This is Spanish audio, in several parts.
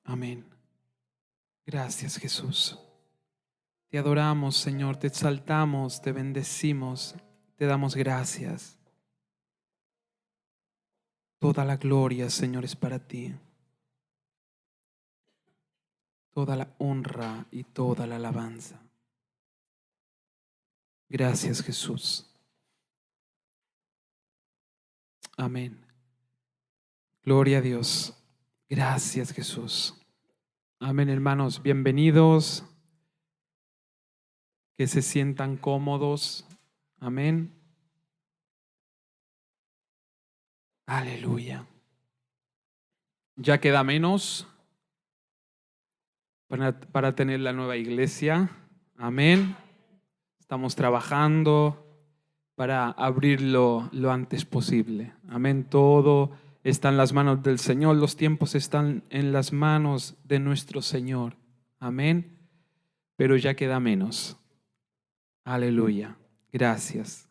Amén. Gracias, Jesús. Te adoramos, Señor, te exaltamos, te bendecimos, te damos gracias. Toda la gloria, Señor, es para ti. Toda la honra y toda la alabanza. Gracias, Jesús. Amén. Gloria a Dios. Gracias, Jesús. Amén, hermanos. Bienvenidos. Que se sientan cómodos. Amén. Aleluya. Ya queda menos para tener la nueva iglesia. Amén. Estamos trabajando para abrirlo lo antes posible. Amén. Todo está en las manos del Señor. Los tiempos están en las manos de nuestro Señor. Amén. Pero ya queda menos. Aleluya. Gracias.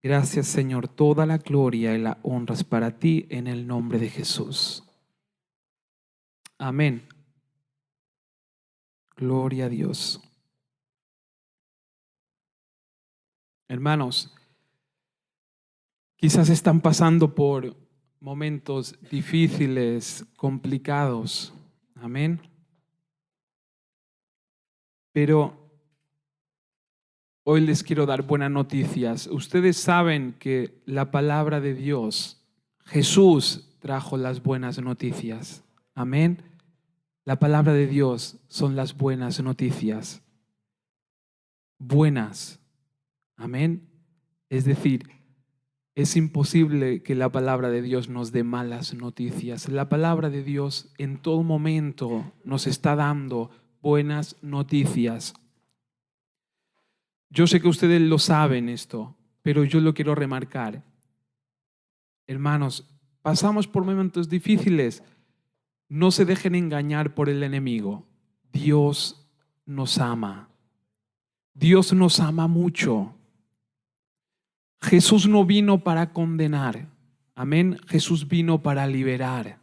Gracias, Señor. Toda la gloria y la honra es para ti en el nombre de Jesús. Amén. Gloria a Dios. Hermanos, quizás están pasando por momentos difíciles, complicados. Amén. Pero hoy les quiero dar buenas noticias. Ustedes saben que la palabra de Dios, Jesús trajo las buenas noticias. Amén. La palabra de Dios son las buenas noticias. Buenas. Amén. Es decir, es imposible que la palabra de Dios nos dé malas noticias. La palabra de Dios en todo momento nos está dando buenas noticias. Yo sé que ustedes lo saben esto, pero yo lo quiero remarcar. Hermanos, pasamos por momentos difíciles. No se dejen engañar por el enemigo. Dios nos ama. Dios nos ama mucho. Jesús no vino para condenar. Amén. Jesús vino para liberar.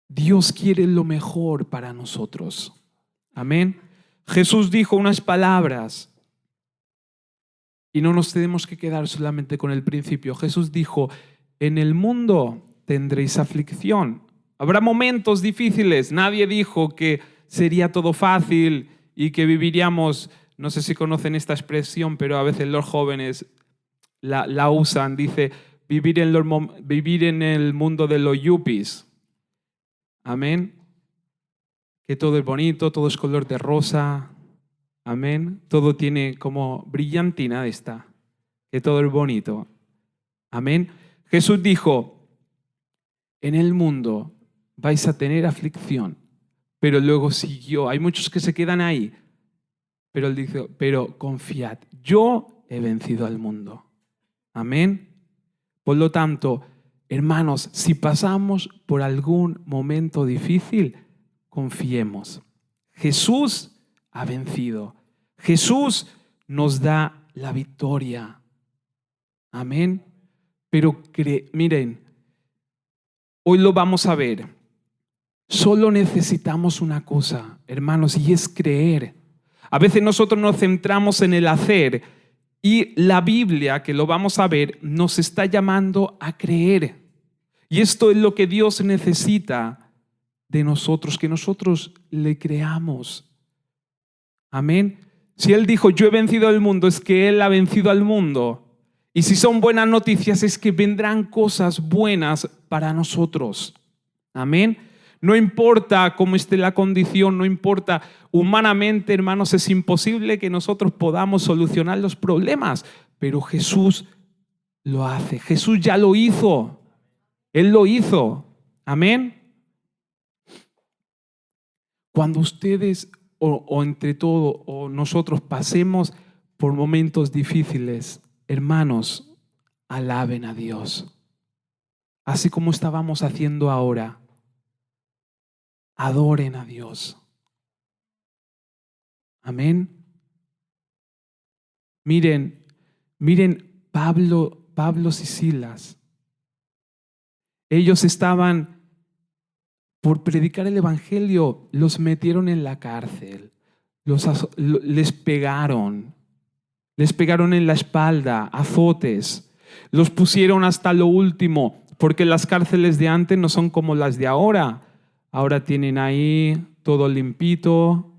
Dios quiere lo mejor para nosotros. Amén. Jesús dijo unas palabras y no nos tenemos que quedar solamente con el principio. Jesús dijo, en el mundo tendréis aflicción. Habrá momentos difíciles. Nadie dijo que sería todo fácil y que viviríamos, no sé si conocen esta expresión, pero a veces los jóvenes la usan. Dice, vivir en el mundo de los yuppies. Amén. Que todo es bonito, todo es color de rosa. Amén. Todo tiene como brillantina esta. Que todo es bonito. Amén. Jesús dijo, en el mundo vais a tener aflicción. Pero luego siguió. Hay muchos que se quedan ahí. Pero él dice, pero confiad, yo he vencido al mundo. Amén. Por lo tanto, hermanos, si pasamos por algún momento difícil, confiemos. Jesús ha vencido. Jesús nos da la victoria. Amén. Pero miren, hoy lo vamos a ver. Solo necesitamos una cosa, hermanos, y es creer. A veces nosotros nos centramos en el hacer y la Biblia, que lo vamos a ver, nos está llamando a creer. Y esto es lo que Dios necesita de nosotros, que nosotros le creamos. Amén. Si Él dijo, yo he vencido al mundo, es que Él ha vencido al mundo. Y si son buenas noticias, es que vendrán cosas buenas para nosotros. Amén. No importa cómo esté la condición, no importa humanamente, hermanos, es imposible que nosotros podamos solucionar los problemas, pero Jesús lo hace. Jesús ya lo hizo. Él lo hizo. Amén. Cuando ustedes o entre todo o nosotros pasemos por momentos difíciles, hermanos, alaben a Dios. Así como estábamos haciendo ahora. Adoren a Dios. Amén. Miren Pablo y Silas. Ellos estaban por predicar el evangelio, los metieron en la cárcel, les pegaron en la espalda, azotes, los pusieron hasta lo último, porque las cárceles de antes no son como las de ahora. Ahora tienen ahí todo limpito,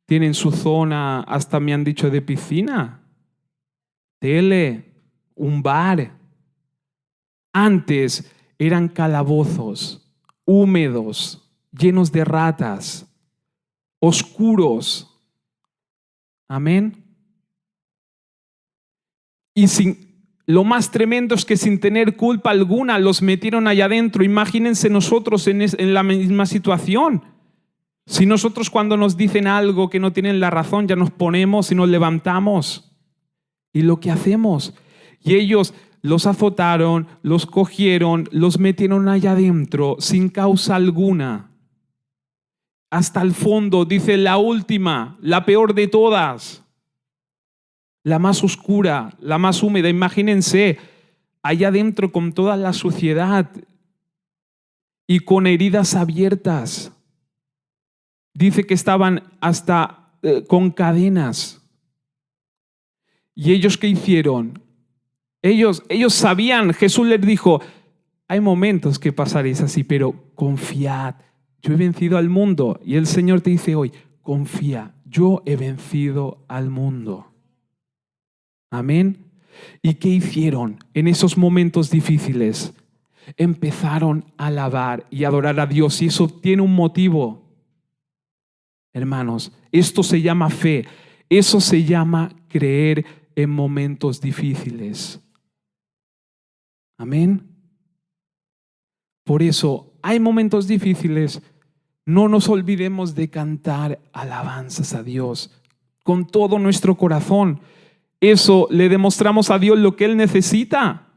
tienen su zona, hasta me han dicho de piscina, tele, un bar. Antes eran calabozos húmedos, llenos de ratas, oscuros. Amén. Y lo más tremendo es que sin tener culpa alguna los metieron allá adentro. Imagínense nosotros en la misma situación. Si nosotros cuando nos dicen algo que no tienen la razón ya nos ponemos y nos levantamos. Y lo que hacemos. Y ellos los azotaron, los cogieron, los metieron allá adentro sin causa alguna. Hasta el fondo, dice la última, la peor de todas. La más oscura, la más húmeda. Imagínense, allá adentro con toda la suciedad y con heridas abiertas. Dice que estaban hasta con cadenas. ¿Y ellos qué hicieron? Ellos sabían, Jesús les dijo, hay momentos que pasaréis así, pero confiad, yo he vencido al mundo. Y el Señor te dice hoy, confía, yo he vencido al mundo. Amén. ¿Y qué hicieron en esos momentos difíciles? Empezaron a alabar y adorar a Dios, y eso tiene un motivo. Hermanos, esto se llama fe, eso se llama creer en momentos difíciles. Amén. Por eso, hay momentos difíciles, no nos olvidemos de cantar alabanzas a Dios con todo nuestro corazón. Eso le demostramos a Dios lo que Él necesita.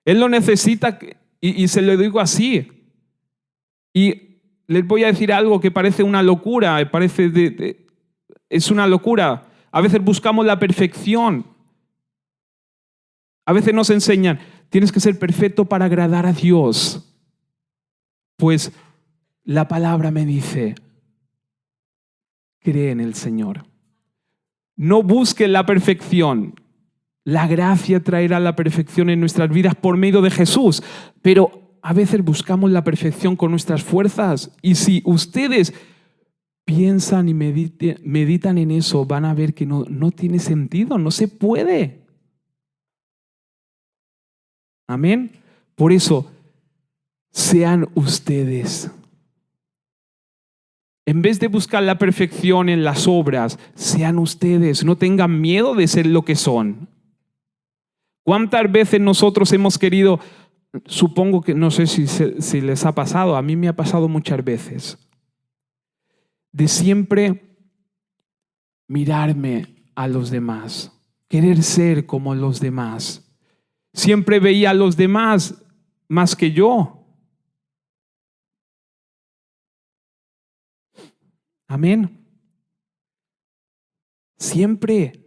Él lo necesita y se lo digo así. Y les voy a decir algo que parece una locura, es una locura. A veces buscamos la perfección. A veces nos enseñan, tienes que ser perfecto para agradar a Dios. Pues la palabra me dice, cree en el Señor. No busques la perfección. La gracia traerá la perfección en nuestras vidas por medio de Jesús. Pero a veces buscamos la perfección con nuestras fuerzas. Y si ustedes piensan y meditan en eso, van a ver que no tiene sentido, no se puede. Amén. Por eso, sean ustedes. En vez de buscar la perfección en las obras, sean ustedes. No tengan miedo de ser lo que son. ¿Cuántas veces nosotros hemos querido, supongo que no sé si les ha pasado, a mí me ha pasado muchas veces, de siempre mirarme a los demás, querer ser como los demás? Siempre veía a los demás más que yo. Amén. Siempre.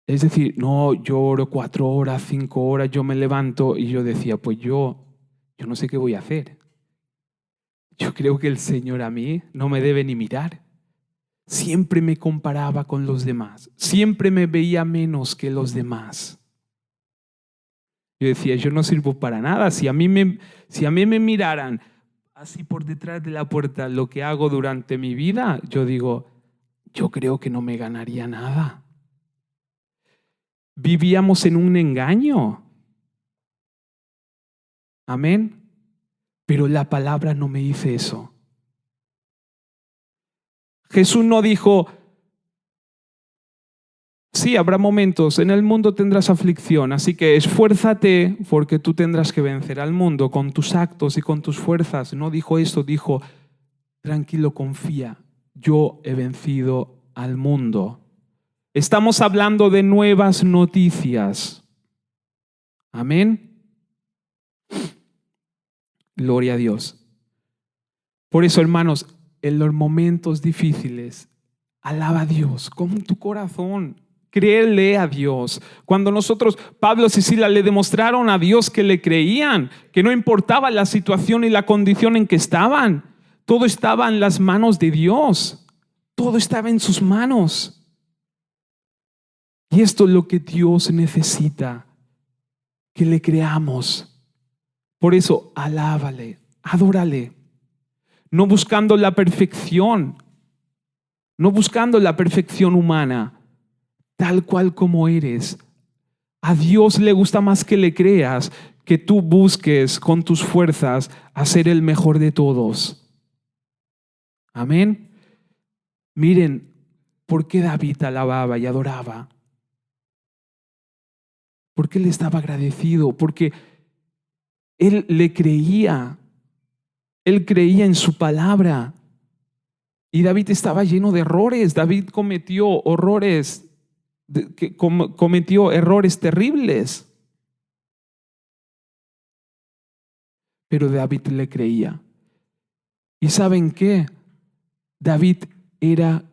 Es decir, no, yo oro 4 horas, 5 horas, yo me levanto y yo decía, pues yo no sé qué voy a hacer. Yo creo que el Señor a mí no me debe ni mirar. Siempre me comparaba con los demás. Siempre me veía menos que los demás. Yo decía, yo no sirvo para nada. Si a mí me miraran así por detrás de la puerta lo que hago durante mi vida, yo digo, yo creo que no me ganaría nada. Vivíamos en un engaño. Amén. Pero la palabra no me dice eso. Jesús no dijo, sí, habrá momentos, en el mundo tendrás aflicción, así que esfuérzate porque tú tendrás que vencer al mundo con tus actos y con tus fuerzas. No dijo eso, dijo, tranquilo, confía, yo he vencido al mundo. Estamos hablando de nuevas noticias. Amén. Gloria a Dios. Por eso, hermanos, en los momentos difíciles, alaba a Dios con tu corazón. creerle a Dios. Cuando Pablo y Silas le demostraron a Dios que le creían, que no importaba la situación y la condición en que estaban, todo estaba en las manos de Dios. Todo estaba en sus manos. Y esto es lo que Dios necesita, que le creamos. Por eso, alábale, adórale, no buscando la perfección, no buscando la perfección humana, tal cual como eres. A Dios le gusta más que le creas, que tú busques con tus fuerzas a ser el mejor de todos. Amén. Miren, ¿por qué David alababa y adoraba? Porque él estaba agradecido, porque él le creía. Él creía en su palabra. Y David estaba lleno de errores. David cometió errores terribles. Pero David le creía. ¿Y saben qué? David era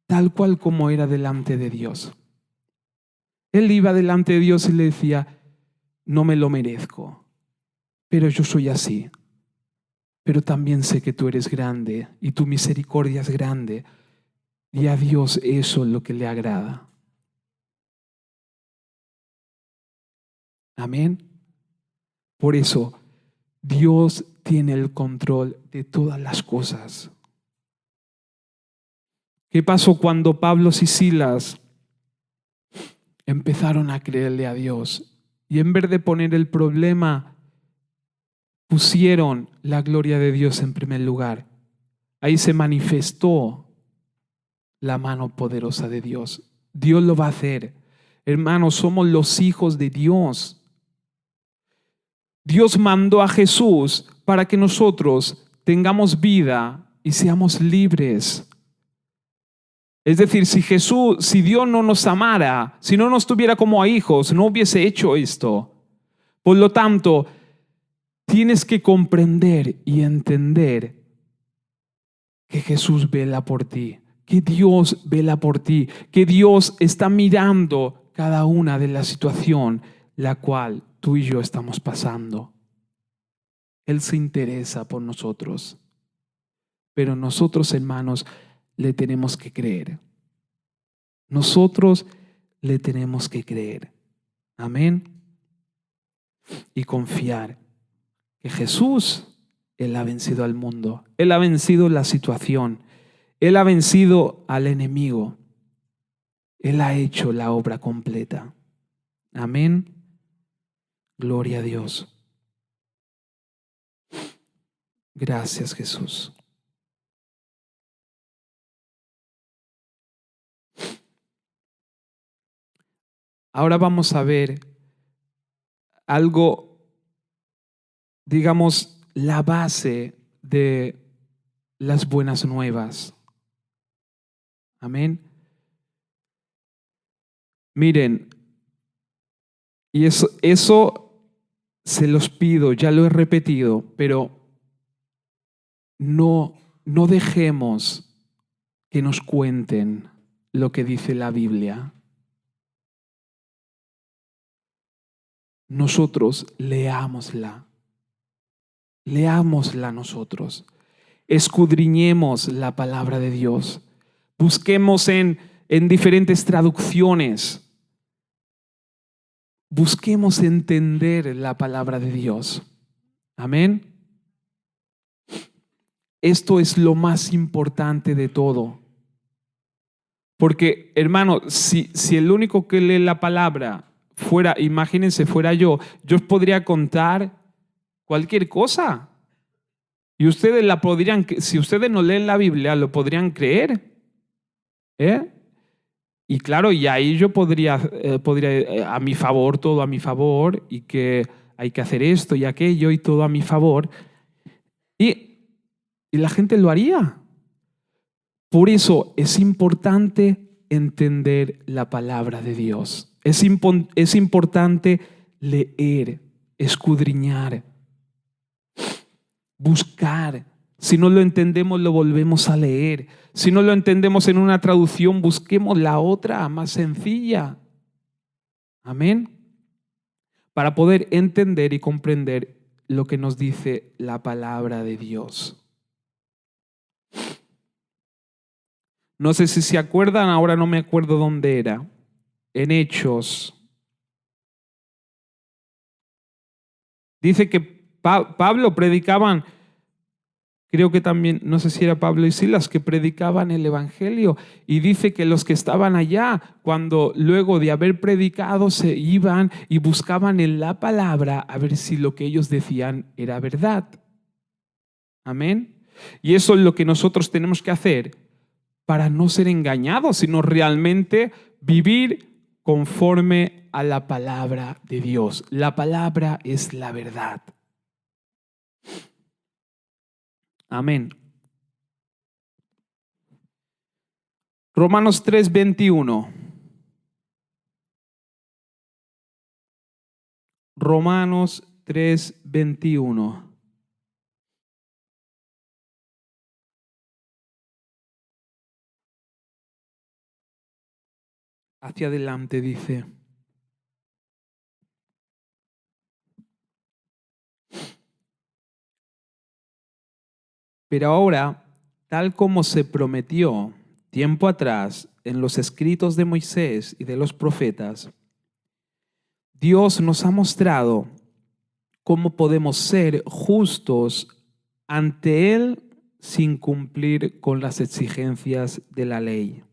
tal cual como era delante de Dios. Él iba delante de Dios y le decía, no me lo merezco, pero yo soy así. Pero también sé que tú eres grande y tu misericordia es grande. Y a Dios eso es lo que le agrada. Amén. Por eso, Dios tiene el control de todas las cosas. ¿Qué pasó cuando Pablo y Silas empezaron a creerle a Dios? Y en vez de poner el problema, pusieron la gloria de Dios en primer lugar. Ahí se manifestó la mano poderosa de Dios. Dios lo va a hacer. Hermanos, somos los hijos de Dios. Dios mandó a Jesús para que nosotros tengamos vida y seamos libres. Es decir, si Dios no nos amara, si no nos tuviera como a hijos, no hubiese hecho esto. Por lo tanto, tienes que comprender y entender que Jesús vela por ti, que Dios vela por ti, que Dios está mirando cada una de la situación la cual tú y yo estamos pasando. Él se interesa por nosotros, pero nosotros, hermanos, le tenemos que creer. Nosotros le tenemos que creer. Amén. Y confiar que Jesús, Él ha vencido al mundo. Él ha vencido la situación. Él ha vencido al enemigo. Él ha hecho la obra completa. Amén. Gloria a Dios. Gracias, Jesús. Ahora vamos a ver algo, digamos, la base de las buenas nuevas. Amén. Miren, y eso se los pido, ya lo he repetido, pero no dejemos que nos cuenten lo que dice la Biblia. Nosotros leámosla nosotros. Escudriñemos la palabra de Dios. Busquemos en diferentes traducciones. Busquemos entender la palabra de Dios. Amén. Esto es lo más importante de todo. Porque, hermano, si el único que lee la palabra fuera, imagínense, fuera yo os podría contar cualquier cosa. Y ustedes la podrían, si ustedes no leen la Biblia, lo podrían creer. Y claro, y ahí yo podría a mi favor, todo a mi favor, y que hay que hacer esto y aquello y todo a mi favor. Y la gente lo haría. Por eso es importante entender la palabra de Dios. Es importante leer, escudriñar, buscar, Si no lo entendemos, lo volvemos a leer. Si no lo entendemos en una traducción, busquemos la otra más sencilla. Amén. Para poder entender y comprender lo que nos dice la palabra de Dios. No sé si se acuerdan, ahora no me acuerdo dónde era. En Hechos. Dice que Pablo predicaban, creo que también, no sé si era Pablo y Silas, que predicaban el Evangelio. Y dice que los que estaban allá, cuando luego de haber predicado, se iban y buscaban en la palabra a ver si lo que ellos decían era verdad. Amén. Y eso es lo que nosotros tenemos que hacer para no ser engañados, sino realmente vivir conforme a la palabra de Dios. La palabra es la verdad. Amén. Romanos 3:21. Romanos 3:21. Hacia adelante dice: pero ahora, tal como se prometió tiempo atrás en los escritos de Moisés y de los profetas, Dios nos ha mostrado cómo podemos ser justos ante Él sin cumplir con las exigencias de la ley.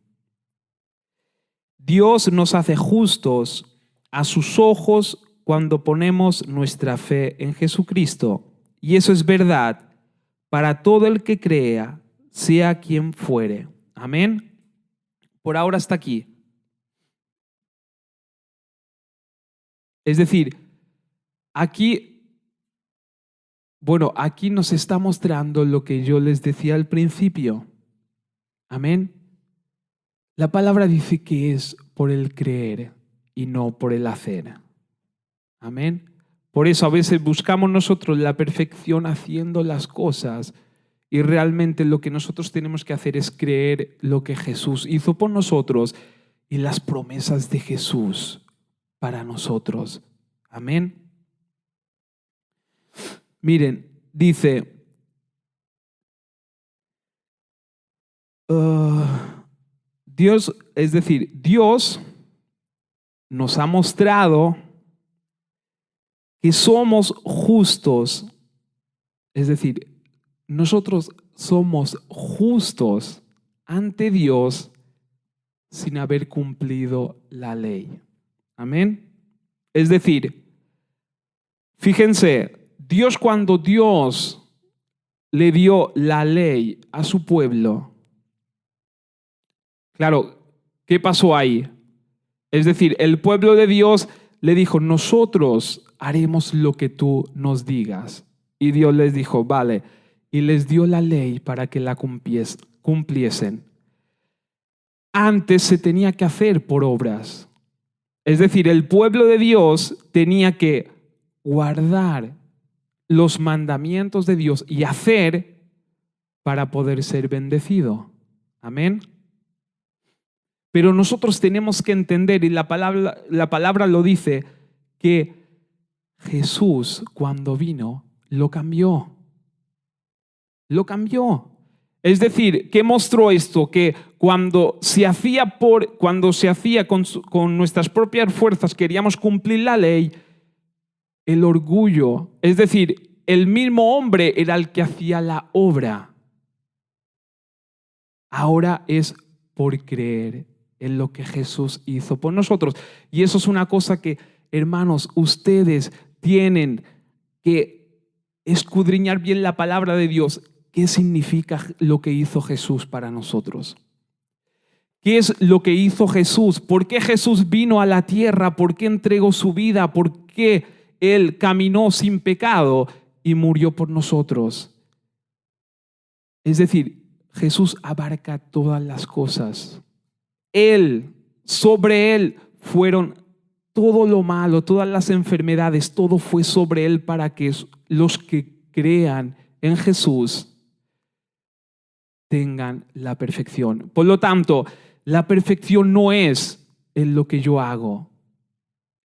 Dios nos hace justos a sus ojos cuando ponemos nuestra fe en Jesucristo. Y eso es verdad para todo el que crea, sea quien fuere. Amén. Por ahora hasta aquí. Es decir, aquí nos está mostrando lo que yo les decía al principio. Amén. La palabra dice que es por el creer y no por el hacer. Amén. Por eso a veces buscamos nosotros la perfección haciendo las cosas y realmente lo que nosotros tenemos que hacer es creer lo que Jesús hizo por nosotros y las promesas de Jesús para nosotros. Amén. Miren, dice, Dios, es decir, Dios nos ha mostrado que somos justos. Es decir, nosotros somos justos ante Dios sin haber cumplido la ley. Amén. Es decir, fíjense, cuando Dios le dio la ley a su pueblo, claro, ¿qué pasó ahí? Es decir, el pueblo de Dios le dijo, nosotros haremos lo que tú nos digas. Y Dios les dijo, vale, y les dio la ley para que la cumpliesen. Antes se tenía que hacer por obras. Es decir, el pueblo de Dios tenía que guardar los mandamientos de Dios y hacer para poder ser bendecido. Amén. Pero nosotros tenemos que entender, y la palabra lo dice, que Jesús cuando vino lo cambió. Lo cambió. Es decir, ¿qué mostró esto? Que cuando se hacía con nuestras propias fuerzas, queríamos cumplir la ley, el orgullo, es decir, el mismo hombre era el que hacía la obra. Ahora es por creer en lo que Jesús hizo por nosotros. Y eso es una cosa que, hermanos, ustedes tienen que escudriñar bien la palabra de Dios. ¿Qué significa lo que hizo Jesús para nosotros? ¿Qué es lo que hizo Jesús? ¿Por qué Jesús vino a la tierra? ¿Por qué entregó su vida? ¿Por qué Él caminó sin pecado y murió por nosotros? Es decir, Jesús abarca todas las cosas. Sobre Él fueron todo lo malo, todas las enfermedades, todo fue sobre Él para que los que crean en Jesús tengan la perfección. Por lo tanto, la perfección no es en lo que yo hago.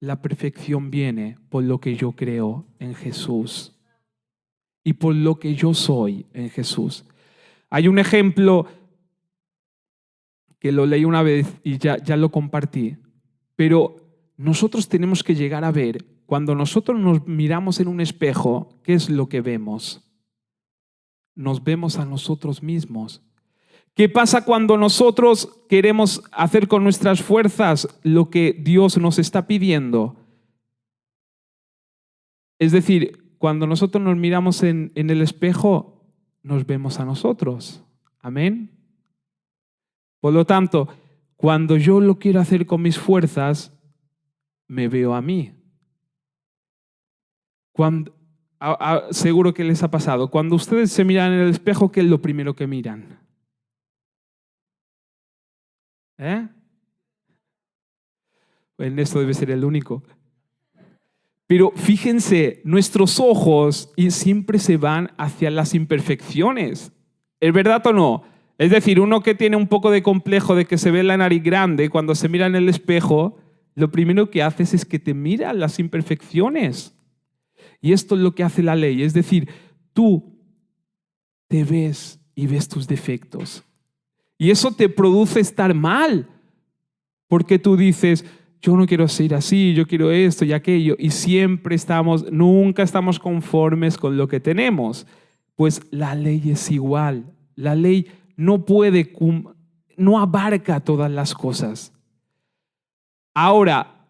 La perfección viene por lo que yo creo en Jesús y por lo que yo soy en Jesús. Hay un ejemplo que lo leí una vez y ya lo compartí, pero nosotros tenemos que llegar a ver, cuando nosotros nos miramos en un espejo, ¿qué es lo que vemos? Nos vemos a nosotros mismos. ¿Qué pasa cuando nosotros queremos hacer con nuestras fuerzas lo que Dios nos está pidiendo? Es decir, cuando nosotros nos miramos en el espejo, nos vemos a nosotros. Amén. Por lo tanto, cuando yo lo quiero hacer con mis fuerzas, me veo a mí. Seguro que les ha pasado. Cuando ustedes se miran en el espejo, ¿qué es lo primero que miran? En esto debe ser el único. Pero fíjense, nuestros ojos siempre se van hacia las imperfecciones. ¿Es verdad o no? Es decir, uno que tiene un poco de complejo de que se ve la nariz grande, cuando se mira en el espejo, lo primero que haces es que te mira las imperfecciones. Y esto es lo que hace la ley. Es decir, tú te ves y ves tus defectos. Y eso te produce estar mal. Porque tú dices, yo no quiero ser así, yo quiero esto y aquello. Y nunca estamos conformes con lo que tenemos. Pues la ley es igual. La ley no abarca todas las cosas. Ahora,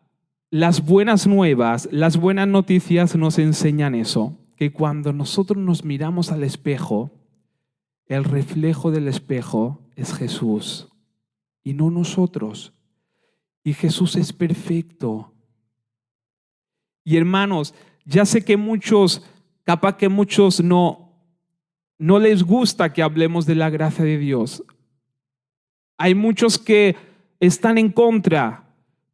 las buenas nuevas, las buenas noticias nos enseñan eso, que cuando nosotros nos miramos al espejo, el reflejo del espejo es Jesús y no nosotros. Y Jesús es perfecto. Y hermanos, ya sé que capaz que muchos no les gusta que hablemos de la gracia de Dios. Hay muchos que están en contra,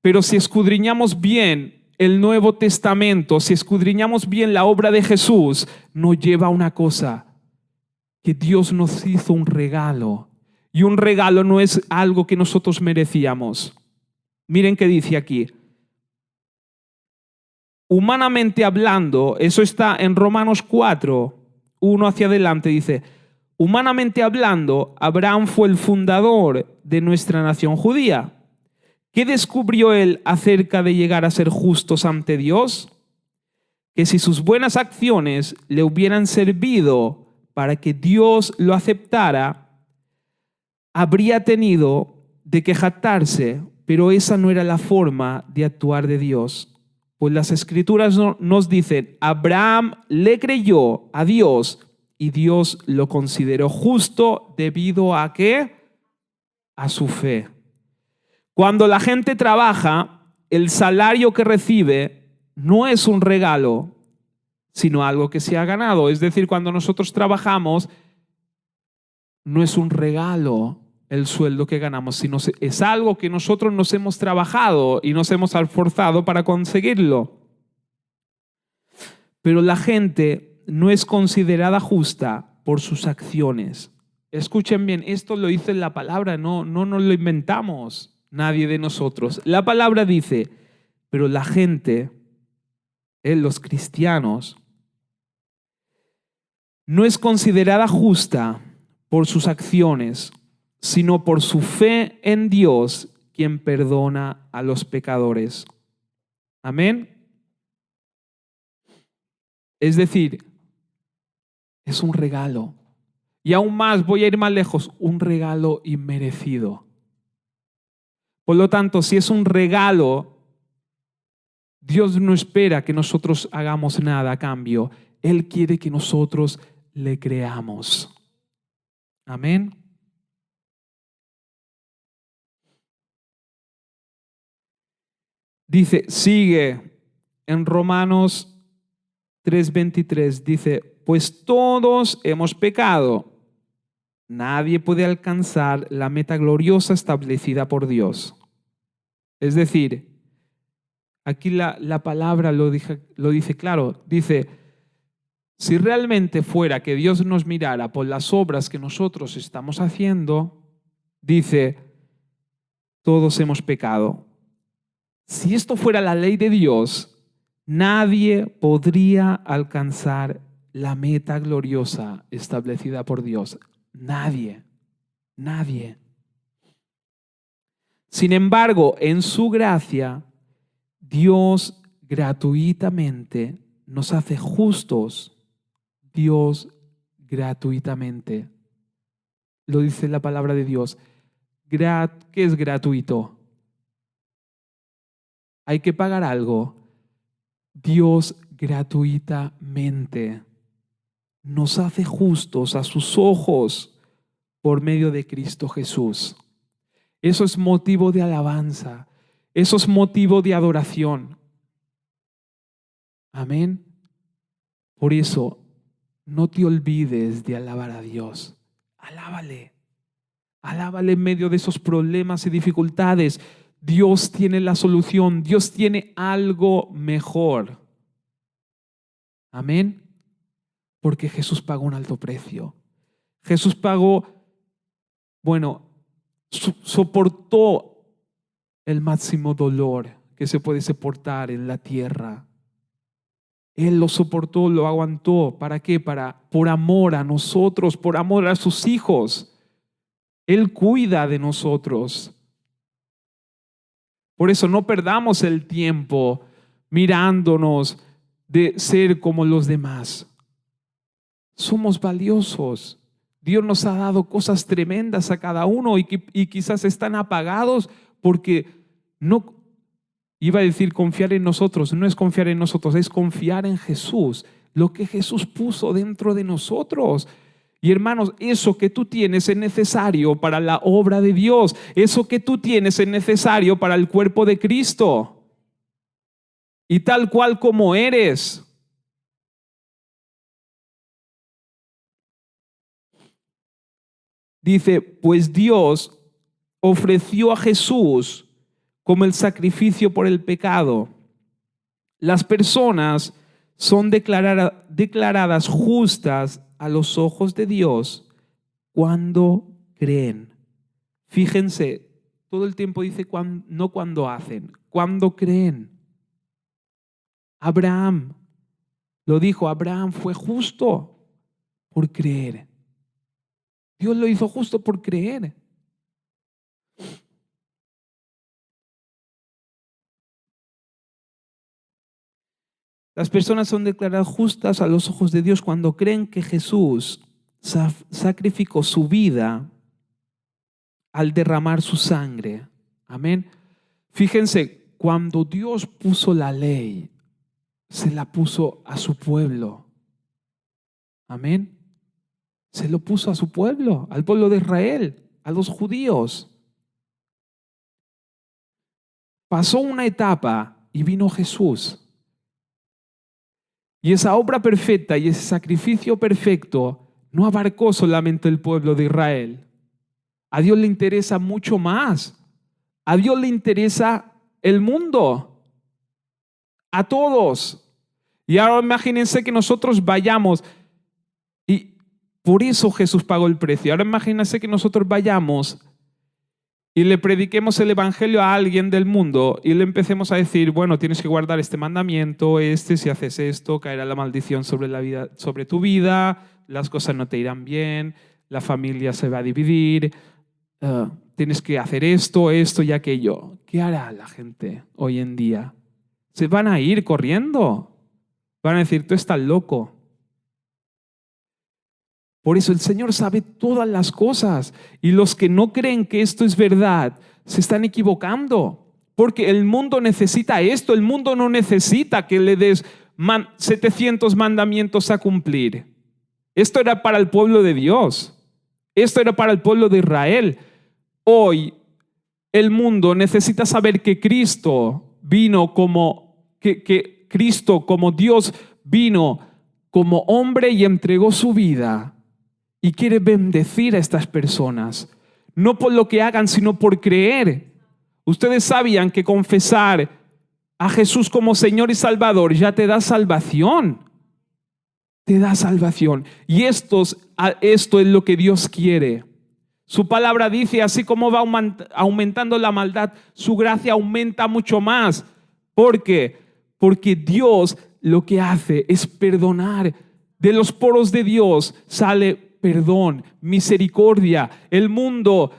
pero si escudriñamos bien el Nuevo Testamento, si escudriñamos bien la obra de Jesús, nos lleva a una cosa, que Dios nos hizo un regalo. Y un regalo no es algo que nosotros merecíamos. Miren qué dice aquí. Humanamente hablando, eso está en Romanos 4, 1 hacia adelante, dice, humanamente hablando, Abraham fue el fundador de nuestra nación judía. ¿Qué descubrió él acerca de llegar a ser justos ante Dios? Que si sus buenas acciones le hubieran servido para que Dios lo aceptara, habría tenido de que jactarse, pero esa no era la forma de actuar de Dios. Pues las Escrituras nos dicen, Abraham le creyó a Dios y Dios lo consideró justo debido a ¿qué? A su fe. Cuando la gente trabaja, el salario que recibe no es un regalo, sino algo que se ha ganado. Es decir, cuando nosotros trabajamos, no es un regalo el sueldo que ganamos, sino es algo que nosotros nos hemos trabajado y nos hemos esforzado para conseguirlo. Pero la gente no es considerada justa por sus acciones. Escuchen bien, esto lo dice la palabra, no nos lo inventamos nadie de nosotros. La palabra dice, pero la gente, los cristianos, no es considerada justa por sus acciones, sino por su fe en Dios, quien perdona a los pecadores. Amén. Es decir, es un regalo. Y aún más, voy a ir más lejos, un regalo inmerecido. Por lo tanto, si es un regalo, Dios no espera que nosotros hagamos nada a cambio. Él quiere que nosotros le creamos. Amén. Dice, sigue en Romanos 3:23, dice, pues todos hemos pecado. Nadie puede alcanzar la meta gloriosa establecida por Dios. Es decir, aquí la palabra lo dice claro. Dice, Si realmente fuera que Dios nos mirara por las obras que nosotros estamos haciendo, dice, todos hemos pecado. Si esto fuera la ley de Dios, nadie podría alcanzar la meta gloriosa establecida por Dios. Nadie. Sin embargo, en su gracia, Dios gratuitamente nos hace justos. Dios gratuitamente. Lo dice la palabra de Dios. ¿Qué es gratuito? ¿Hay que pagar algo? Dios gratuitamente nos hace justos a sus ojos por medio de Cristo Jesús. Eso es motivo de alabanza. Eso es motivo de adoración. Amén. Por eso, no te olvides de alabar a Dios. Alábale. Alábale en medio de esos problemas y dificultades. Dios tiene la solución. Dios tiene algo mejor. Amén. Porque Jesús pagó un alto precio. Jesús pagó, soportó el máximo dolor que se puede soportar en la tierra. Él lo soportó, lo aguantó. ¿Para qué? Por amor a nosotros, por amor a sus hijos. Él cuida de nosotros. Por eso no perdamos el tiempo mirándonos de ser como los demás. Somos valiosos. Dios nos ha dado cosas tremendas a cada uno y quizás están apagados porque no, iba a decir confiar en nosotros, no es confiar en nosotros, es confiar en Jesús, lo que Jesús puso dentro de nosotros. Y hermanos, eso que tú tienes es necesario para la obra de Dios, eso que tú tienes es necesario para el cuerpo de Cristo. Y tal cual como eres. Dice, pues Dios ofreció a Jesús como el sacrificio por el pecado. Las personas son declaradas justas a los ojos de Dios cuando creen. Fíjense, todo el tiempo dice no cuando hacen, cuando creen. Abraham lo dijo, Abraham fue justo por creer. Dios lo hizo justo por creer. Las personas son declaradas justas a los ojos de Dios cuando creen que Jesús sacrificó su vida al derramar su sangre. Amén. Fíjense, cuando Dios puso la ley, se la puso a su pueblo. Amén. Se lo puso a su pueblo, al pueblo de Israel, a los judíos. Pasó una etapa y vino Jesús. Y esa obra perfecta y ese sacrificio perfecto no abarcó solamente el pueblo de Israel. A Dios le interesa mucho más. A Dios le interesa el mundo. A todos. Y ahora imagínense que nosotros vayamos, y por eso Jesús pagó el precio. Ahora imagínense que nosotros vayamos y le prediquemos el evangelio a alguien del mundo y le empecemos a decir, bueno, tienes que guardar este mandamiento, si haces esto, caerá la maldición sobre tu vida, las cosas no te irán bien, la familia se va a dividir, tienes que hacer esto y aquello. ¿Qué hará la gente hoy en día? Se van a ir corriendo. Van a decir, tú estás loco. Por eso el Señor sabe todas las cosas y los que no creen que esto es verdad se están equivocando, porque el mundo necesita esto, el mundo no necesita que le des 700 mandamientos a cumplir. Esto era para el pueblo de Dios, esto era para el pueblo de Israel. Hoy el mundo necesita saber que Cristo vino que Cristo como Dios vino como hombre y entregó su vida. Y quiere bendecir a estas personas, no por lo que hagan, sino por creer. Ustedes sabían que confesar a Jesús como Señor y Salvador ya te da salvación. te da salvación. Y esto es lo que Dios quiere. Su palabra dice, así como va aumentando la maldad, su gracia aumenta mucho más. ¿Por qué? Porque Dios lo que hace es perdonar. De los poros de Dios sale perdón, misericordia. El mundo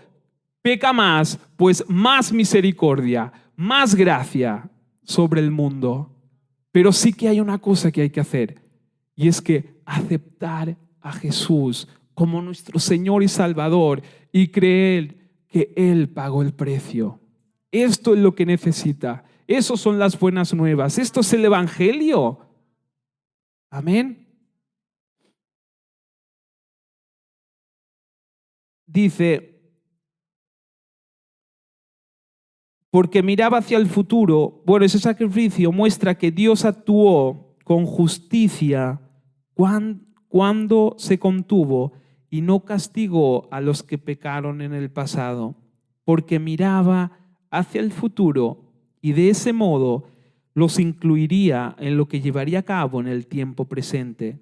peca más, pues más misericordia, más gracia sobre el mundo. Pero sí que hay una cosa que hay que hacer, y es que aceptar a Jesús como nuestro Señor y Salvador y creer que Él pagó el precio. Esto es lo que necesita. Esas son las buenas nuevas. Esto es el Evangelio. Amén. Dice, porque miraba hacia el futuro. Bueno, ese sacrificio muestra que Dios actuó con justicia cuando se contuvo y no castigó a los que pecaron en el pasado, porque miraba hacia el futuro y de ese modo los incluiría en lo que llevaría a cabo en el tiempo presente.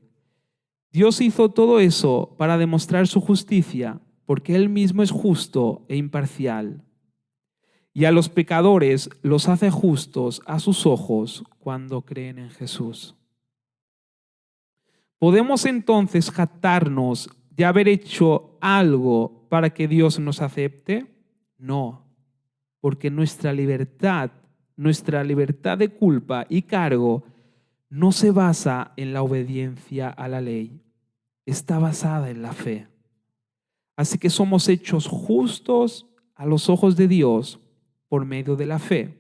Dios hizo todo eso para demostrar su justicia, porque Él mismo es justo e imparcial. Y a los pecadores los hace justos a sus ojos cuando creen en Jesús. ¿Podemos entonces jactarnos de haber hecho algo para que Dios nos acepte? No, porque nuestra libertad de culpa y cargo no se basa en la obediencia a la ley, está basada en la fe. Así que somos hechos justos a los ojos de Dios por medio de la fe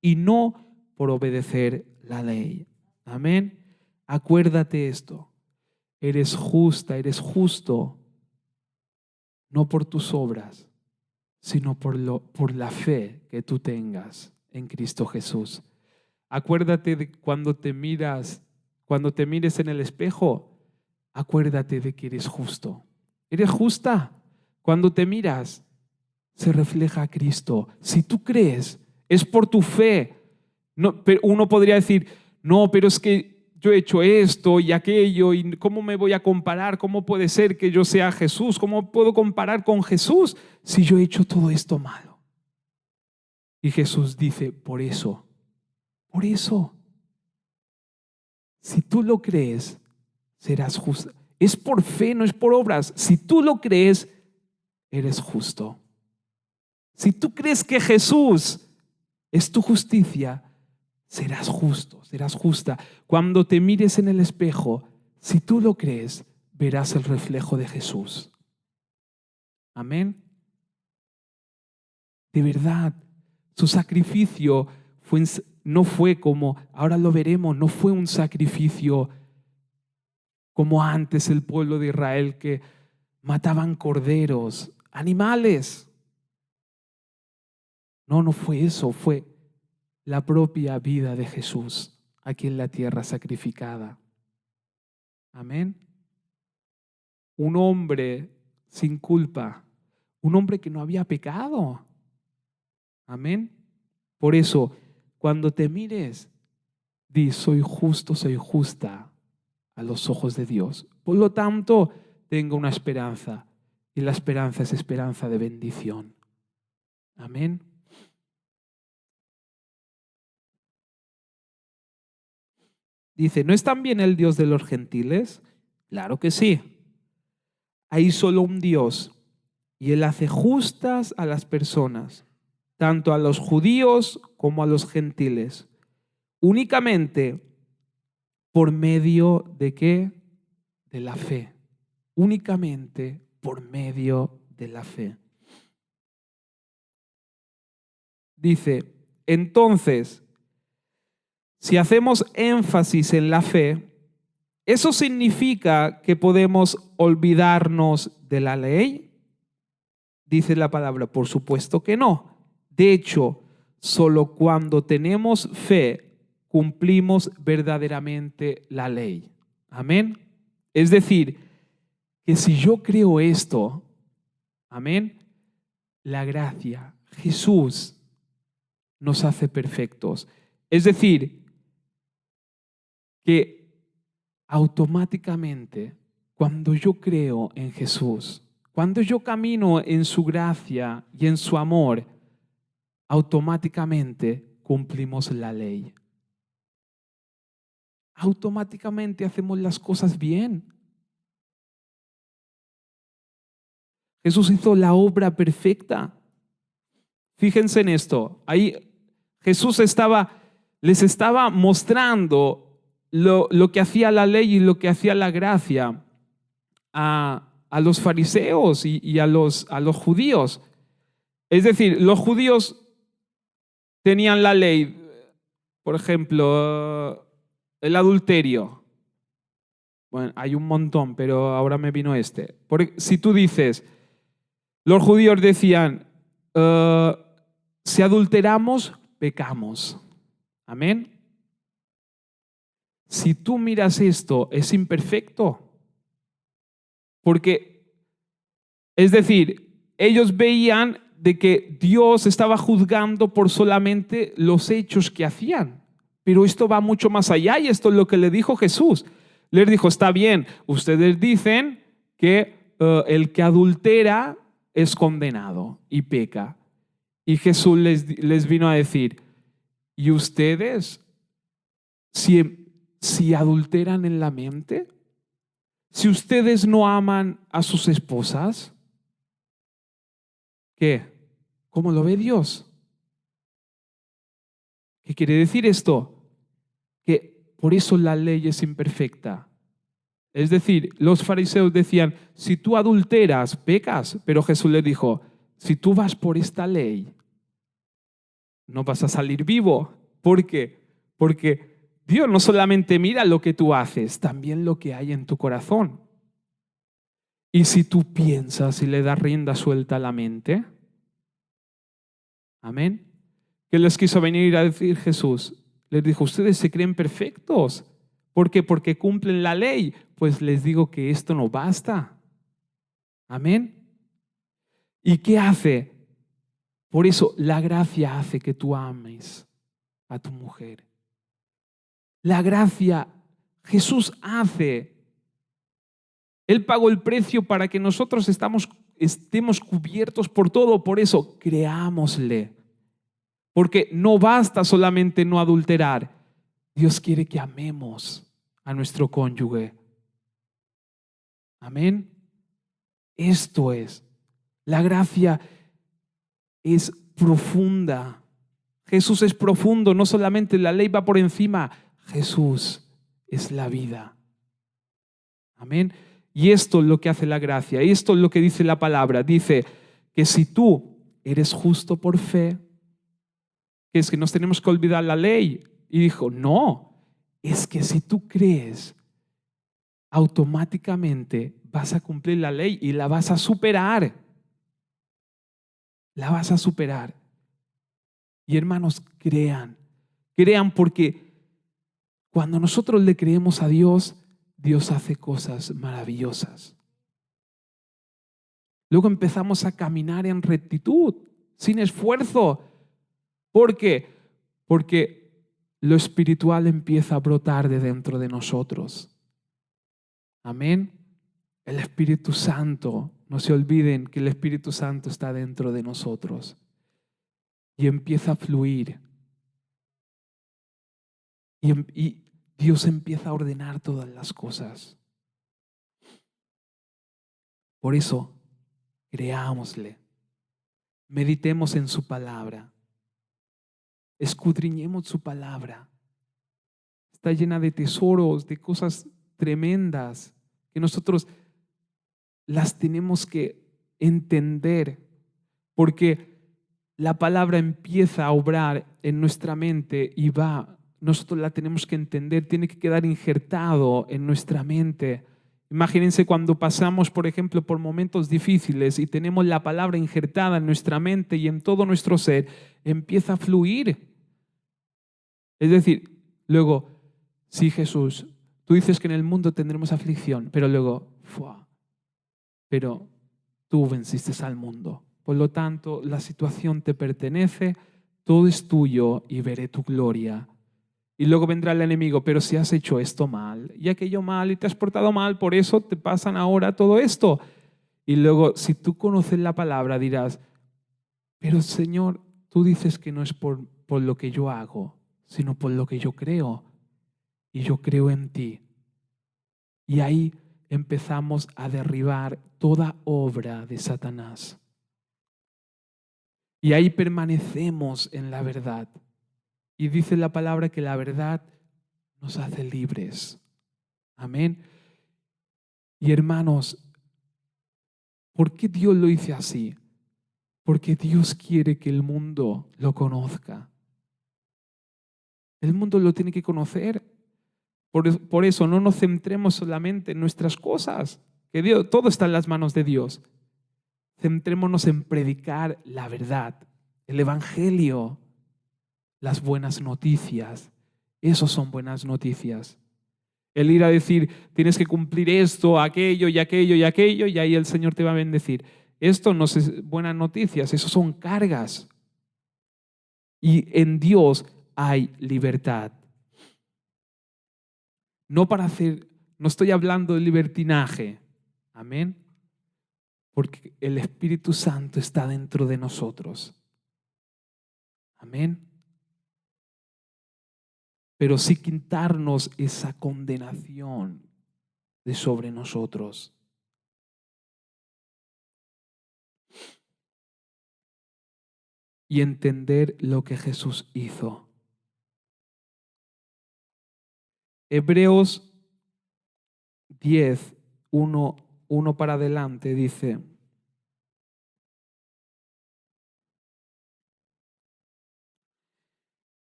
y no por obedecer la ley. Amén. Acuérdate esto. Eres justa, eres justo, no por tus obras, sino por la fe que tú tengas en Cristo Jesús. Acuérdate de cuando te mires en el espejo, acuérdate de que eres justo. Eres justa. Cuando te miras, se refleja a Cristo. Si tú crees, es por tu fe. No, pero uno podría decir, no, pero es que yo he hecho esto y aquello, y ¿cómo me voy a comparar? ¿Cómo puede ser que yo sea Jesús? ¿Cómo puedo comparar con Jesús si yo he hecho todo esto malo? Y Jesús dice, por eso, si tú lo crees, serás justo. Es por fe, no es por obras. Si tú lo crees, eres justo. Si tú crees que Jesús es tu justicia, serás justo, serás justa. Cuando te mires en el espejo, si tú lo crees, verás el reflejo de Jesús. Amén. De verdad, su sacrificio no fue como, ahora lo veremos, no fue un sacrificio como antes el pueblo de Israel que mataban corderos, animales. No fue eso, fue la propia vida de Jesús aquí en la tierra sacrificada. Amén. Un hombre sin culpa, un hombre que no había pecado. Amén. Por eso, cuando te mires, di, soy justo, soy justa a los ojos de Dios. Por lo tanto, tengo una esperanza, y la esperanza es esperanza de bendición. Amén. Dice, ¿no es también el Dios de los gentiles? Claro que sí. Hay solo un Dios y Él hace justas a las personas, tanto a los judíos como a los gentiles. Únicamente por medio de ¿qué? De la fe. Únicamente por medio de la fe. Dice, entonces, si hacemos énfasis en la fe, ¿eso significa que podemos olvidarnos de la ley? Dice la palabra, por supuesto que no. De hecho, solo cuando tenemos fe cumplimos verdaderamente la ley. Amén. Es decir, que si yo creo esto, amén, la gracia, Jesús nos hace perfectos. Es decir, que automáticamente, cuando yo creo en Jesús, cuando yo camino en su gracia y en su amor, automáticamente cumplimos la ley. Automáticamente hacemos las cosas bien. Jesús hizo la obra perfecta. Fíjense en esto. Ahí Jesús les estaba mostrando lo que hacía la ley y lo que hacía la gracia a los fariseos y a los judíos. Es decir, los judíos tenían la ley, por ejemplo, el adulterio. Bueno, hay un montón, pero ahora me vino este. Si tú dices, los judíos decían, si adulteramos, pecamos. Amén. Si tú miras esto, es imperfecto. Porque, es decir, ellos veían de que Dios estaba juzgando por solamente los hechos que hacían. Pero esto va mucho más allá y esto es lo que le dijo Jesús. Les dijo, está bien, ustedes dicen que el que adultera es condenado y peca. Y Jesús les vino a decir, ¿y ustedes si adulteran en la mente? Si ustedes no aman a sus esposas, ¿qué? ¿Cómo lo ve Dios? ¿Qué quiere decir esto? Que por eso la ley es imperfecta. Es decir, los fariseos decían, si tú adulteras, pecas. Pero Jesús les dijo, si tú vas por esta ley, no vas a salir vivo. ¿Por qué? Porque Dios no solamente mira lo que tú haces, también lo que hay en tu corazón. Y si tú piensas y le das rienda suelta a la mente, amén. ¿Qué les quiso venir a decir Jesús? Les dijo, ustedes se creen perfectos. ¿Por qué? Porque cumplen la ley. Pues les digo que esto no basta. Amén. ¿Y qué hace? Por eso la gracia hace que tú ames a tu mujer. La gracia, Jesús hace. Él pagó el precio para que nosotros estemos cubiertos por todo. Por eso, creámosle. Porque no basta solamente no adulterar. Dios quiere que amemos a nuestro cónyuge. Amén. Esto es. La gracia es profunda. Jesús es profundo. No solamente la ley va por encima. Jesús es la vida. Amén. Y esto es lo que hace la gracia. Esto es lo que dice la palabra. Dice que si tú eres justo por fe, que es que nos tenemos que olvidar la ley. Y dijo, no, es que si tú crees, automáticamente vas a cumplir la ley y la vas a superar. La vas a superar. Y hermanos, crean porque cuando nosotros le creemos a Dios, Dios hace cosas maravillosas. Luego empezamos a caminar en rectitud, sin esfuerzo. ¿Por qué? Porque lo espiritual empieza a brotar de dentro de nosotros. Amén. El Espíritu Santo, no se olviden que el Espíritu Santo está dentro de nosotros y empieza a fluir. Y Dios empieza a ordenar todas las cosas. Por eso, creámosle, meditemos en su palabra, escudriñemos su palabra. Está llena de tesoros, de cosas tremendas que nosotros las tenemos que entender, porque la palabra empieza a obrar en nuestra mente y nosotros la tenemos que entender, tiene que quedar injertado en nuestra mente. Imagínense cuando pasamos, por ejemplo, por momentos difíciles y tenemos la palabra injertada en nuestra mente y en todo nuestro ser, empieza a fluir. Es decir, luego, sí, Jesús, tú dices que en el mundo tendremos aflicción, pero luego, pero tú venciste al mundo. Por lo tanto, la situación te pertenece, todo es tuyo y veré tu gloria. Y luego vendrá el enemigo, pero si has hecho esto mal y aquello mal y te has portado mal, por eso te pasan ahora todo esto. Y luego, si tú conoces la palabra, dirás, pero Señor, tú dices que no es por lo que yo hago, sino por lo que yo creo. Y yo creo en ti. Y ahí empezamos a derribar toda obra de Satanás. Y ahí permanecemos en la verdad. Y dice la palabra que la verdad nos hace libres. Amén. Y hermanos, ¿por qué Dios lo dice así? Porque Dios quiere que el mundo lo conozca. El mundo lo tiene que conocer. Por eso no nos centremos solamente en nuestras cosas, que Dios, todo está en las manos de Dios. Centrémonos en predicar la verdad, el evangelio, las buenas noticias. Esos son buenas noticias. El ir a decir, tienes que cumplir esto, aquello y aquello y aquello, y ahí el Señor te va a bendecir. Esto no es buenas noticias, eso son cargas. Y en Dios hay libertad. No estoy hablando de libertinaje. Amén. Porque el Espíritu Santo está dentro de nosotros. Amén. Pero sí quitarnos esa condenación de sobre nosotros. Y entender lo que Jesús hizo. Hebreos 10, 1 para adelante dice: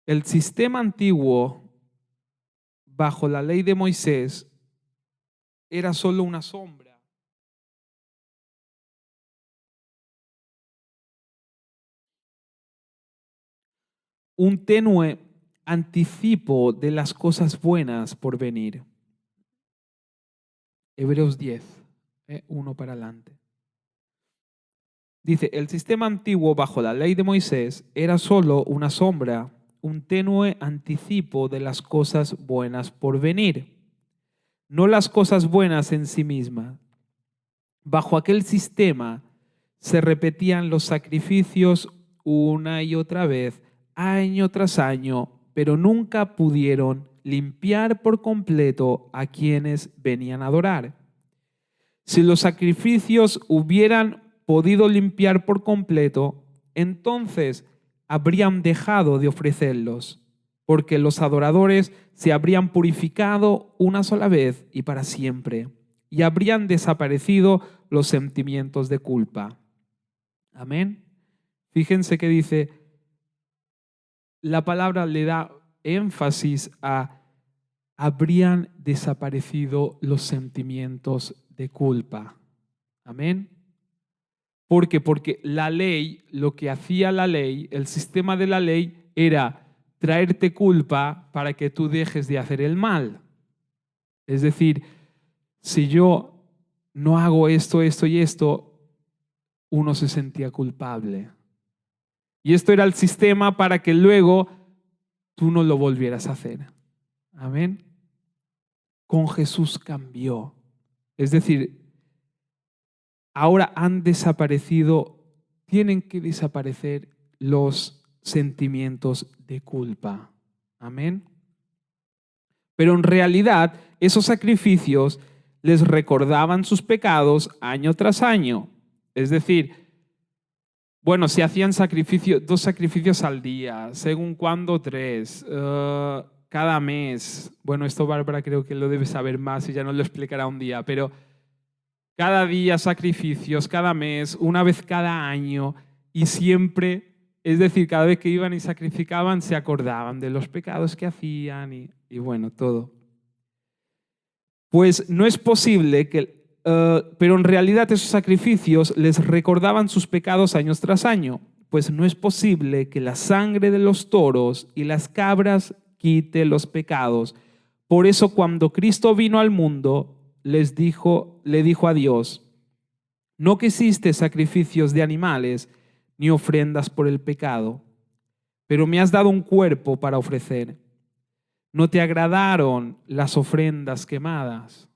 el sistema antiguo bajo la ley de Moisés era solo una sombra. Un tenue anticipo de las cosas buenas por venir. Hebreos 10, 1 para adelante. Dice, el sistema antiguo bajo la ley de Moisés era solo una sombra, un tenue anticipo de las cosas buenas por venir, no las cosas buenas en sí mismas. Bajo aquel sistema se repetían los sacrificios una y otra vez, año tras año, pero nunca pudieron limpiar por completo a quienes venían a adorar. Si los sacrificios hubieran podido limpiar por completo, entonces habrían dejado de ofrecerlos, porque los adoradores se habrían purificado una sola vez y para siempre, y habrían desaparecido los sentimientos de culpa. Amén. Fíjense que dice, la palabra le da énfasis a habrían desaparecido los sentimientos de culpa. Amén. ¿Por qué? Porque la ley, lo que hacía la ley, el sistema de la ley era traerte culpa para que tú dejes de hacer el mal. Es decir, si yo no hago esto, esto y esto, uno se sentía culpable. Y esto era el sistema para que luego tú no lo volvieras a hacer. Amén. Con Jesús cambió. Es decir, ahora han desaparecido, tienen que desaparecer los sentimientos de culpa. Amén. Pero en realidad, esos sacrificios les recordaban sus pecados año tras año. Es decir, bueno, se hacían 2 sacrificios al día, según cuándo 3, cada mes. Bueno, esto Bárbara creo que lo debe saber más y ya nos lo explicará un día, pero cada día sacrificios, cada mes, una vez cada año y siempre, es decir, cada vez que iban y sacrificaban se acordaban de los pecados que hacían y bueno, todo. Pues no es posible que, pero en realidad esos sacrificios les recordaban sus pecados año tras año, pues no es posible que la sangre de los toros y las cabras quite los pecados. Por eso cuando Cristo vino al mundo, le dijo a Dios, no quisiste sacrificios de animales ni ofrendas por el pecado, pero me has dado un cuerpo para ofrecer. no te agradaron las ofrendas quemadas.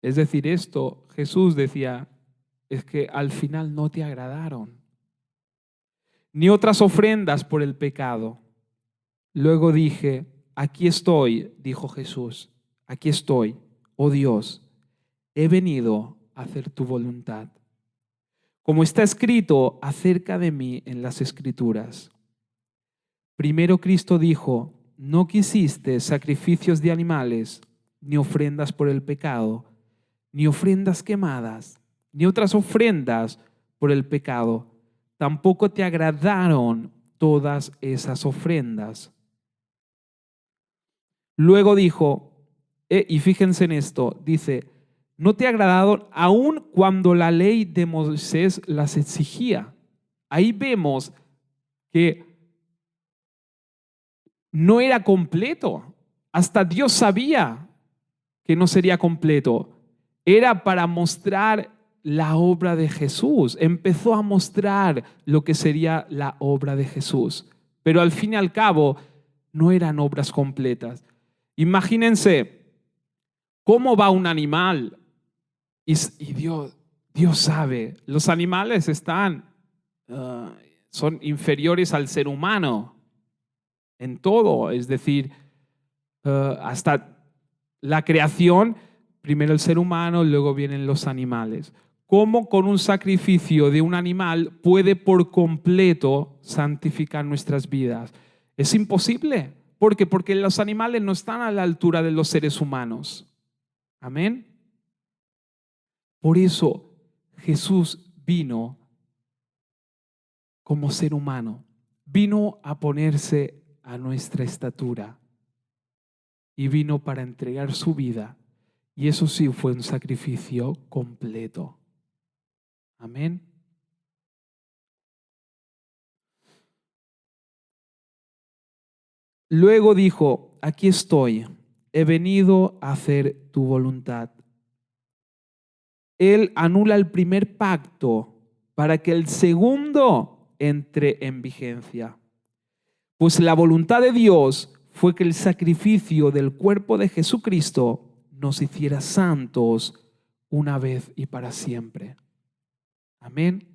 Es decir, esto Jesús decía, es que al final no te agradaron, ni otras ofrendas por el pecado. Luego dije, aquí estoy, dijo Jesús, aquí estoy, oh Dios, he venido a hacer tu voluntad, como está escrito acerca de mí en las Escrituras. Primero Cristo dijo, no quisiste sacrificios de animales, ni ofrendas por el pecado, ni ofrendas quemadas, ni otras ofrendas por el pecado. Tampoco te agradaron todas esas ofrendas. Luego dijo, y fíjense en esto, dice, no te agradaron aun cuando la ley de Moisés las exigía. Ahí vemos que no era completo. Hasta Dios sabía que no sería completo. Era para mostrar la obra de Jesús. Empezó a mostrar lo que sería la obra de Jesús. Pero al fin y al cabo, no eran obras completas. Imagínense cómo va un animal. Y Dios sabe, los animales son inferiores al ser humano en todo. Es decir, hasta la creación, primero el ser humano, luego vienen los animales. ¿Cómo con un sacrificio de un animal puede por completo santificar nuestras vidas? Es imposible. ¿Por qué? Porque los animales no están a la altura de los seres humanos. Amén. Por eso Jesús vino como ser humano. Vino a ponerse a nuestra estatura. Y vino para entregar su vida. Y eso sí fue un sacrificio completo. Amén. Luego dijo, aquí estoy, he venido a hacer tu voluntad. Él anula el primer pacto para que el segundo entre en vigencia. Pues la voluntad de Dios fue que el sacrificio del cuerpo de Jesucristo nos hiciera santos una vez y para siempre. Amén.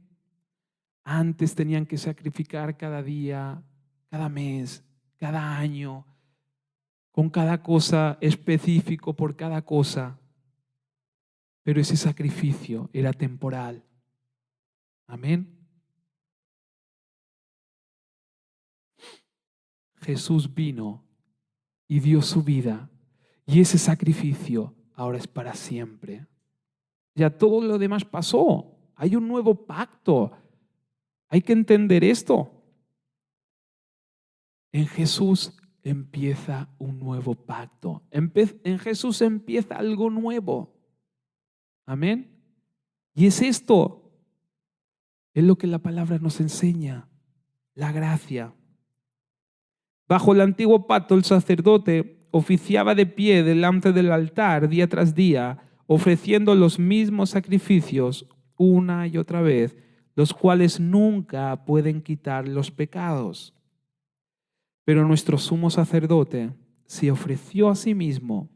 Antes tenían que sacrificar cada día, cada mes, cada año, con cada cosa específico por cada cosa. Pero ese sacrificio era temporal. Amén. Jesús vino y dio su vida. Y ese sacrificio ahora es para siempre. Ya todo lo demás pasó. Hay un nuevo pacto. Hay que entender esto. En Jesús empieza un nuevo pacto. En Jesús empieza algo nuevo. Amén. Y es esto. Es lo que la palabra nos enseña. La gracia. Bajo el antiguo pacto, el sacerdote oficiaba de pie delante del altar día tras día, ofreciendo los mismos sacrificios una y otra vez, los cuales nunca pueden quitar los pecados. Pero nuestro sumo sacerdote se ofreció a sí mismo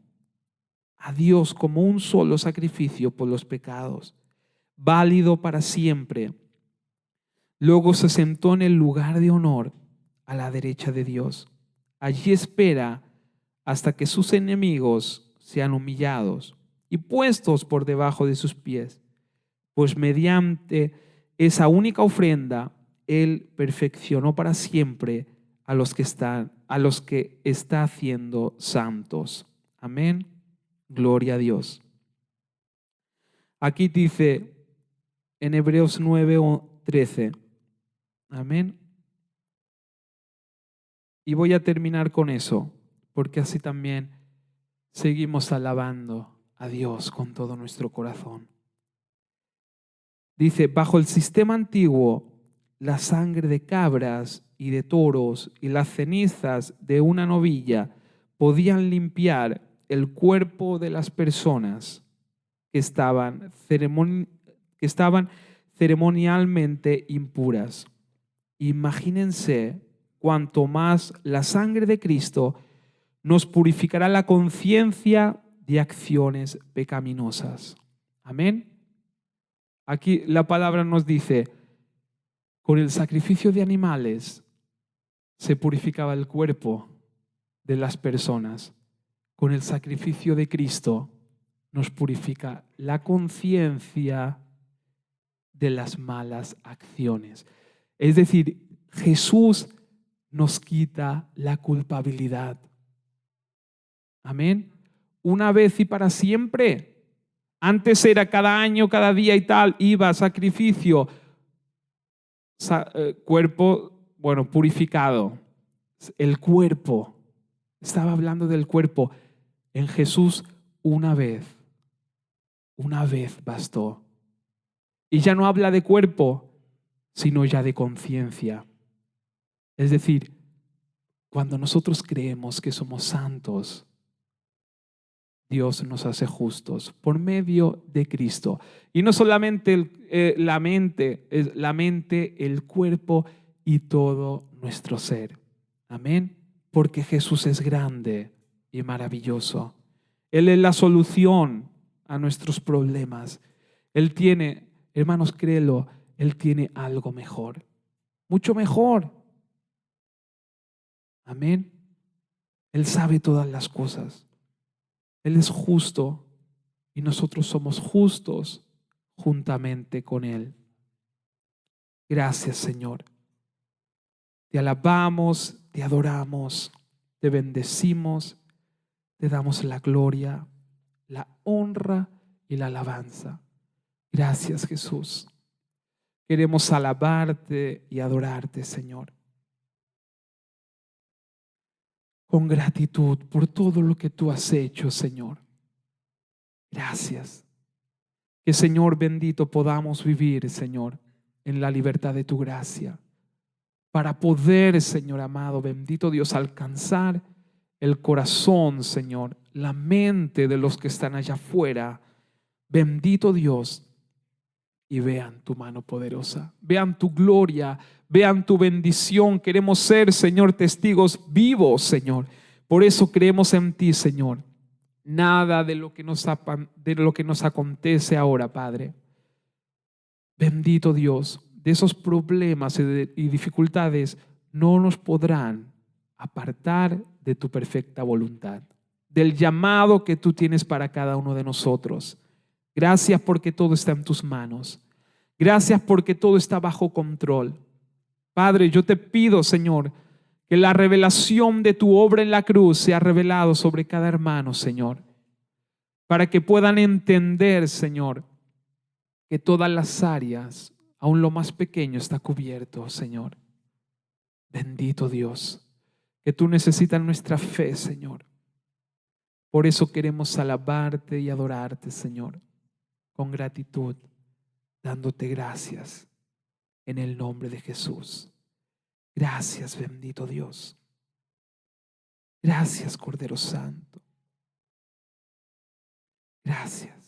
a Dios como un solo sacrificio por los pecados, válido para siempre. Luego se sentó en el lugar de honor a la derecha de Dios. Allí espera hasta que sus enemigos sean humillados y puestos por debajo de sus pies. Pues mediante esa única ofrenda, Él perfeccionó para siempre a los que está haciendo santos. Amén. Gloria a Dios. Aquí dice en Hebreos 9:13. Amén. Y voy a terminar con eso, porque así también seguimos alabando a Dios con todo nuestro corazón. Dice, bajo el sistema antiguo, la sangre de cabras y de toros y las cenizas de una novilla podían limpiar el cuerpo de las personas que estaban ceremonialmente impuras. Imagínense cuanto más la sangre de Cristo nos purificará la conciencia de acciones pecaminosas. Amén. Aquí la palabra nos dice, con el sacrificio de animales se purificaba el cuerpo de las personas. Con el sacrificio de Cristo nos purifica la conciencia de las malas acciones. Es decir, Jesús nos quita la culpabilidad. Amén. Una vez y para siempre. Antes era cada año, cada día y tal, iba sacrificio, cuerpo, purificado. El cuerpo, estaba hablando del cuerpo. En Jesús una vez bastó. Y ya no habla de cuerpo, sino ya de conciencia. Es decir, cuando nosotros creemos que somos santos, Dios nos hace justos por medio de Cristo. Y no solamente la mente, el cuerpo y todo nuestro ser. Amén. Porque Jesús es grande y maravilloso. Él es la solución a nuestros problemas. Él tiene, hermanos, créelo, Él tiene algo mejor. Mucho mejor. Amén. Él sabe todas las cosas. Él es justo y nosotros somos justos juntamente con Él. Gracias, Señor. Te alabamos, te adoramos, te bendecimos, te damos la gloria, la honra y la alabanza. Gracias, Jesús. Queremos alabarte y adorarte, Señor. Con gratitud por todo lo que tú has hecho, Señor. Gracias. Que, Señor bendito, podamos vivir, Señor, en la libertad de tu gracia, para poder, Señor amado, bendito Dios, alcanzar el corazón, Señor, la mente de los que están allá afuera, bendito Dios, y vean tu mano poderosa, vean tu gloria, vean tu bendición. Queremos ser, Señor, testigos vivos, Señor. Por eso creemos en ti, Señor. Nada de lo que nos acontece ahora, Padre. Bendito Dios, de esos problemas y dificultades no nos podrán apartar de tu perfecta voluntad, del llamado que tú tienes para cada uno de nosotros. Gracias porque todo está en tus manos. Gracias porque todo está bajo control. Padre, yo te pido, Señor, que la revelación de tu obra en la cruz sea revelado sobre cada hermano, Señor, para que puedan entender, Señor, que todas las áreas, aun lo más pequeño, está cubierto, Señor. Bendito Dios, que tú necesitas nuestra fe, Señor. Por eso queremos alabarte y adorarte, Señor, con gratitud, dándote gracias en el nombre de Jesús. Gracias, bendito Dios. Gracias, Cordero Santo. Gracias.